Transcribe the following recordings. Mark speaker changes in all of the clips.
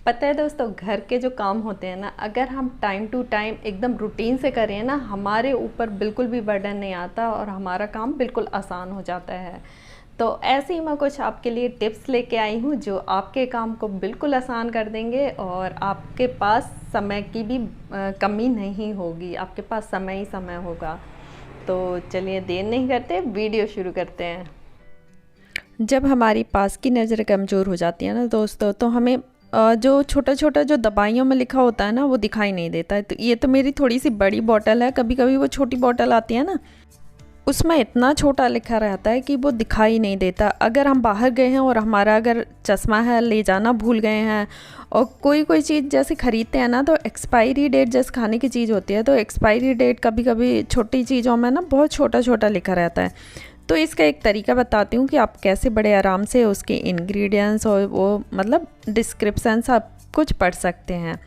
Speaker 1: पता है दोस्तों, घर के जो काम होते हैं ना, अगर हम टाइम टू टाइम एकदम रूटीन से करें ना, हमारे ऊपर बिल्कुल भी बर्डन नहीं आता और हमारा काम बिल्कुल आसान हो जाता है। तो ऐसे ही मैं कुछ आपके लिए टिप्स लेके आई हूँ जो आपके काम को बिल्कुल आसान कर देंगे और आपके पास समय की भी कमी नहीं होगी, आपके पास समय ही समय होगा। तो चलिए देर नहीं करते, वीडियो शुरू करते हैं। जब हमारी पास की नज़र कमज़ोर हो जाती है ना दोस्तों, तो हमें जो छोटा छोटा जो दवाइयों में लिखा होता है ना, वो दिखाई नहीं देता है। तो ये तो मेरी थोड़ी सी बड़ी बॉटल है, कभी कभी वो छोटी बॉटल आती है ना, उसमें इतना छोटा लिखा रहता है कि वो दिखाई नहीं देता। अगर हम बाहर गए हैं और हमारा अगर चश्मा है, ले जाना भूल गए हैं, और कोई कोई चीज़ जैसे ख़रीदते हैं ना, तो एक्सपायरी डेट जैसे खाने की चीज़ होती है, तो एक्सपायरी डेट कभी कभी छोटी चीज़ों में ना बहुत छोटा छोटा लिखा रहता है। तो इसका एक तरीका बताती हूँ कि आप कैसे बड़े आराम से उसके इंग्रेडिएंट्स और वो मतलब डिस्क्रिप्शन सब कुछ पढ़ सकते हैं।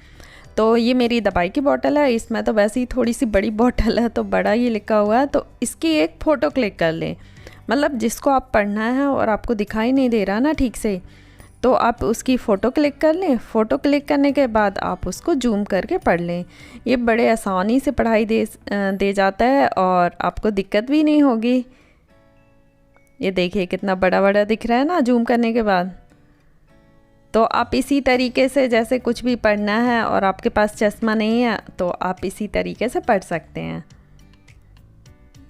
Speaker 1: तो ये मेरी दवाई की बोतल है, इसमें तो वैसे ही थोड़ी सी बड़ी बोतल है तो बड़ा ही लिखा हुआ है। तो इसकी एक फ़ोटो क्लिक कर लें, मतलब जिसको आप पढ़ना है और आपको दिखाई नहीं दे रहा ना ठीक से, तो आप उसकी फ़ोटो क्लिक कर लें। फ़ोटो क्लिक करने के बाद आप उसको जूम करके पढ़ लें। ये बड़े आसानी से पढ़ाई दे जाता है और आपको दिक्कत भी नहीं होगी। ये देखिए कितना बड़ा बड़ा दिख रहा है ना जूम करने के बाद। तो आप इसी तरीके से, जैसे कुछ भी पढ़ना है और आपके पास चश्मा नहीं है, तो आप इसी तरीके से पढ़ सकते हैं।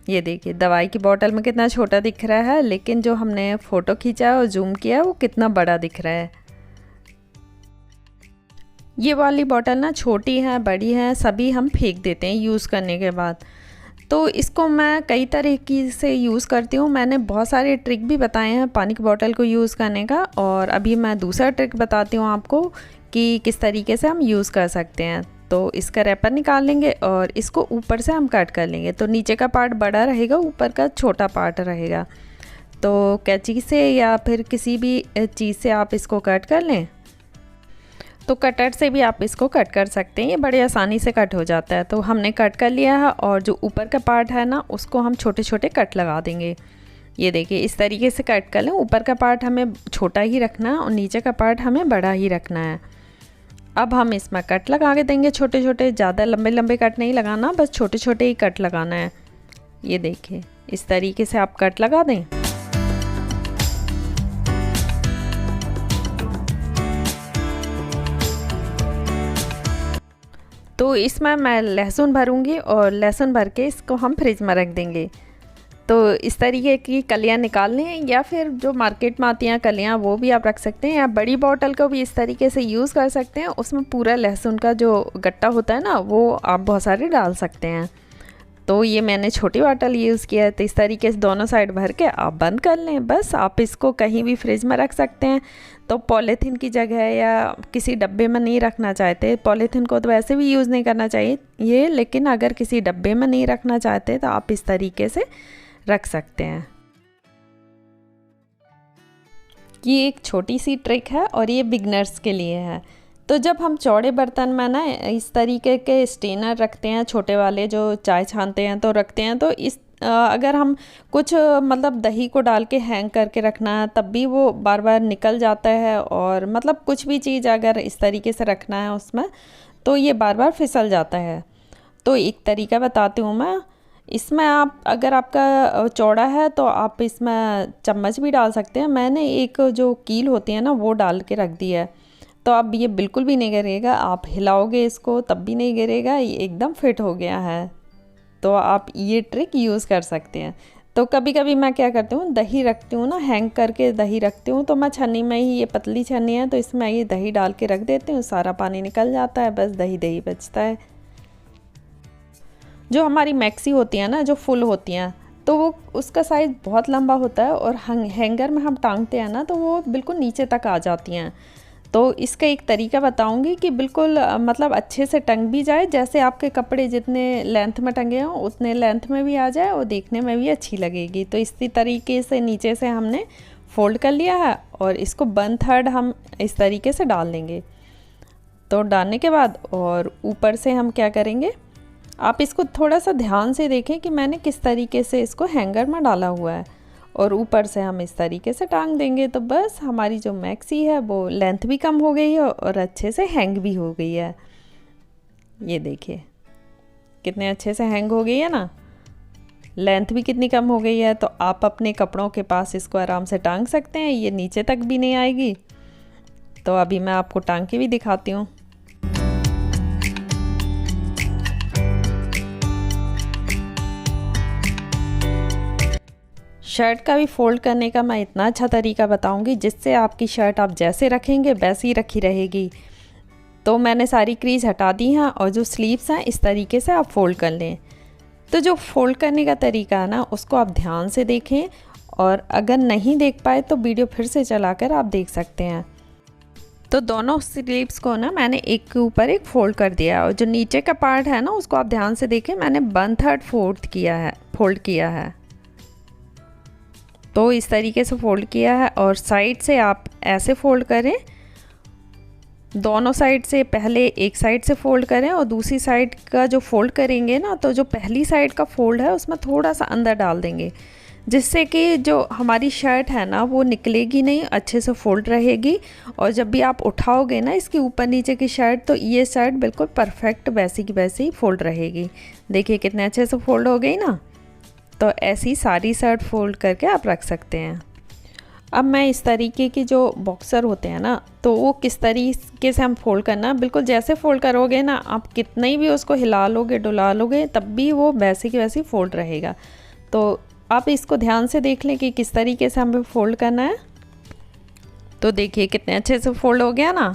Speaker 1: ये देखिए दवाई की बोतल में कितना छोटा दिख रहा है, लेकिन जो हमने फ़ोटो खींचा और जूम किया वो कितना बड़ा दिख रहा है। ये वाली बोतल ना छोटी है, बड़ी है, सभी हम फेंक देते हैं यूज़ करने के बाद। तो इसको मैं कई तरीके से यूज़ करती हूँ। मैंने बहुत सारे ट्रिक भी बताए हैं पानी की बोतल को यूज़ करने का, और अभी मैं दूसरा ट्रिक बताती हूँ आपको कि किस तरीके से हम यूज़ कर सकते हैं। तो इसका रैपर निकाल लेंगे और इसको ऊपर से हम कट कर लेंगे। तो नीचे का पार्ट बड़ा रहेगा, ऊपर का छोटा पार्ट रहेगा। तो कैंची से या फिर किसी भी चीज़ से आप इसको कट कर लें। तो कटर से भी आप इसको कट कर सकते हैं, ये बड़े आसानी से कट हो जाता है। तो हमने कट कर लिया है और जो ऊपर का पार्ट है ना, उसको हम छोटे छोटे कट लगा देंगे। ये देखिए इस तरीके से कट कर लें। ऊपर का पार्ट हमें छोटा ही रखना है और नीचे का पार्ट हमें बड़ा ही रखना है। अब हम इसमें कट लगा के देंगे छोटे छोटे, ज़्यादा लंबे लंबे कट नहीं लगाना, बस छोटे छोटे ही कट लगाना है। ये देखिए इस तरीके से आप कट लगा दें। तो इसमें मैं लहसुन भरूंगी और लहसुन भर के इसको हम फ्रिज में रख देंगे। तो इस तरीके की कलियां निकाल लें, या फिर जो मार्केट में आती हैं कलियां वो भी आप रख सकते हैं, या बड़ी बोतल को भी इस तरीके से यूज़ कर सकते हैं। उसमें पूरा लहसुन का जो गट्टा होता है ना, वो आप बहुत सारे डाल सकते हैं। तो ये मैंने छोटी बोतल यूज़ किया है। तो इस तरीके से दोनों साइड भर के आप बंद कर लें। बस आप इसको कहीं भी फ्रिज में रख सकते हैं। तो पॉलीथीन की जगह या किसी डब्बे में नहीं रखना चाहते, पॉलीथीन को तो वैसे भी यूज़ नहीं करना चाहिए ये, लेकिन अगर किसी डब्बे में नहीं रखना चाहते तो आप इस तरीके से रख सकते हैं। ये एक छोटी सी ट्रिक है और ये बिगनर्स के लिए है। तो जब हम चौड़े बर्तन में ना इस तरीके के स्टेनर रखते हैं, छोटे वाले जो चाय छानते हैं तो रखते हैं, तो इस अगर हम कुछ मतलब दही को डाल के हैंग करके रखना है, तब भी वो बार बार निकल जाता है। और मतलब कुछ भी चीज़ अगर इस तरीके से रखना है उसमें, तो ये बार बार फिसल जाता है। तो एक तरीका बताती हूँ मैं। इसमें आप अगर आपका चौड़ा है तो आप इसमें चम्मच भी डाल सकते हैं। मैंने एक जो कील होती है ना, वो डाल के रख दी है। तो अब ये बिल्कुल भी नहीं गिरेगा, आप हिलाओगे इसको तब भी नहीं गिरेगा, ये एकदम फिट हो गया है। तो आप ये ट्रिक यूज़ कर सकते हैं। तो कभी कभी मैं क्या करती हूँ, दही रखती हूँ ना, हैंग करके दही रखती हूँ, तो मैं छन्नी में ही, ये पतली छन्नी है तो इसमें ये दही डाल के रख देती हूँ, सारा पानी निकल जाता है, बस दही दही बचता है। जो हमारी मैक्सी होती है ना, जो फुल होती हैं, तो वो उसका साइज़ बहुत लंबा होता है और हैंगर में हम टांगते हैं ना, तो वो बिल्कुल नीचे तक आ जाती हैं। तो इसका एक तरीका बताऊंगी कि बिल्कुल मतलब अच्छे से टंग भी जाए, जैसे आपके कपड़े जितने लेंथ में टंगे हों उतने लेंथ में भी आ जाए और देखने में भी अच्छी लगेगी। तो इसी तरीके से नीचे से हमने फोल्ड कर लिया है और इसको 1/3 हम इस तरीके से डाल देंगे। तो डालने के बाद और ऊपर से हम क्या करेंगे, आप इसको थोड़ा सा ध्यान से देखें कि मैंने किस तरीके से इसको हैंगर में डाला हुआ है। और ऊपर से हम इस तरीके से टांग देंगे। तो बस हमारी जो मैक्सी है वो लेंथ भी कम हो गई है और अच्छे से हैंग भी हो गई है। ये देखिए कितने अच्छे से हैंग हो गई है ना, लेंथ भी कितनी कम हो गई है। तो आप अपने कपड़ों के पास इसको आराम से टांग सकते हैं, ये नीचे तक भी नहीं आएगी। तो अभी मैं आपको टांग के भी दिखाती हूँ। शर्ट का भी फ़ोल्ड करने का मैं इतना अच्छा तरीका बताऊंगी जिससे आपकी शर्ट आप जैसे रखेंगे वैसे ही रखी रहेगी। तो मैंने सारी क्रीज हटा दी हैं और जो स्लीव्स हैं इस तरीके से आप फ़ोल्ड कर लें। तो जो फ़ोल्ड करने का तरीका है ना उसको आप ध्यान से देखें, और अगर नहीं देख पाए तो वीडियो फिर से चलाकर आप देख सकते हैं। तो दोनों स्लीव्स को ना मैंने एक के ऊपर एक फ़ोल्ड कर दिया है, और जो नीचे का पार्ट है ना उसको आप ध्यान से देखें, मैंने 1/3 फोल्ड किया है। तो इस तरीके से फ़ोल्ड किया है, और साइड से आप ऐसे फ़ोल्ड करें, दोनों साइड से पहले एक साइड से फ़ोल्ड करें और दूसरी साइड का जो फ़ोल्ड करेंगे ना, तो जो पहली साइड का फ़ोल्ड है उसमें थोड़ा सा अंदर डाल देंगे, जिससे कि जो हमारी शर्ट है ना वो निकलेगी नहीं, अच्छे से फ़ोल्ड रहेगी। और जब भी आप उठाओगे ना इसके ऊपर नीचे की शर्ट, तो ये शर्ट बिल्कुल परफेक्ट वैसी की वैसी ही फ़ोल्ड रहेगी। देखिए कितने अच्छे से फ़ोल्ड हो गई ना। तो ऐसी सारी शर्ट फ़ोल्ड करके आप रख सकते हैं। अब मैं इस तरीके की जो बॉक्सर होते हैं ना, तो वो किस तरीके से हम फ़ोल्ड करना, बिल्कुल जैसे फ़ोल्ड करोगे ना, आप कितने भी उसको हिला लोगे डुला लोगे तब भी वो वैसे की वैसी फ़ोल्ड रहेगा। तो आप इसको ध्यान से देख लें कि किस तरीके से हमें फ़ोल्ड करना है। तो देखिए कितने अच्छे से फ़ोल्ड हो गया ना।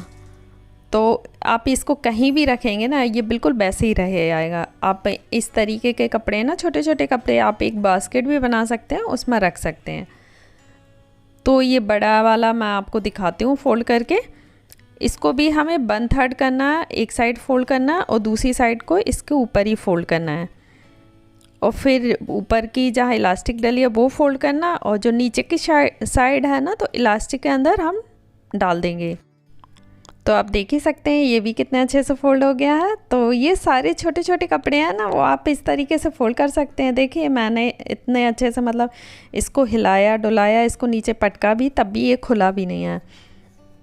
Speaker 1: तो आप इसको कहीं भी रखेंगे ना ये बिल्कुल वैसे ही रह आएगा। आप इस तरीके के कपड़े ना, छोटे छोटे कपड़े, आप एक बास्केट भी बना सकते हैं, उसमें रख सकते हैं। तो ये बड़ा वाला मैं आपको दिखाती हूँ फ़ोल्ड करके। इसको भी हमें 1/3 करना है, एक साइड फ़ोल्ड करना है और दूसरी साइड को इसके ऊपर ही फ़ोल्ड करना है, और फिर ऊपर की जहाँ इलास्टिक डली है वो फ़ोल्ड करना, और जो नीचे की साइड है ना तो इलास्टिक के अंदर हम डाल देंगे। तो आप देख ही सकते हैं ये भी कितने अच्छे से फ़ोल्ड हो गया है। तो ये सारे छोटे छोटे कपड़े हैं ना वो आप इस तरीके से फ़ोल्ड कर सकते हैं। देखिए मैंने इतने अच्छे से मतलब इसको हिलाया डुलाया, इसको नीचे पटका भी, तब भी ये खुला भी नहीं है।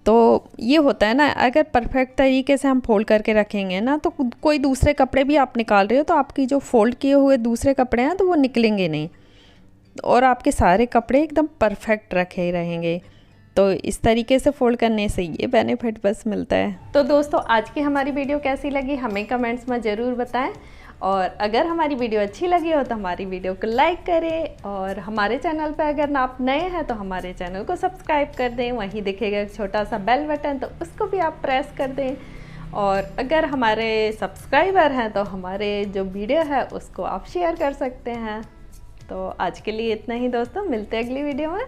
Speaker 1: तो ये होता है ना, अगर परफेक्ट तरीके से हम फ़ोल्ड करके रखेंगे ना, तो कोई दूसरे कपड़े भी आप निकाल रहे हो तो आपकी जो फ़ोल्ड किए हुए दूसरे कपड़े हैं तो वो निकलेंगे नहीं, और आपके सारे कपड़े एकदम परफेक्ट रखे रहेंगे। तो इस तरीके से फ़ोल्ड करने से ये बेनिफिट बस मिलता है। तो दोस्तों आज की हमारी वीडियो कैसी लगी हमें कमेंट्स में ज़रूर बताएं, और अगर हमारी वीडियो अच्छी लगी हो तो हमारी वीडियो को लाइक करें, और हमारे चैनल पर अगर आप नए हैं तो हमारे चैनल को सब्सक्राइब कर दें। वहीं दिखेगा एक छोटा सा बेल बटन, तो उसको भी आप प्रेस कर दें। और अगर हमारे सब्सक्राइबर हैं तो हमारे जो वीडियो है उसको आप शेयर कर सकते हैं। तो आज के लिए इतना ही दोस्तों, मिलते हैं अगली वीडियो में।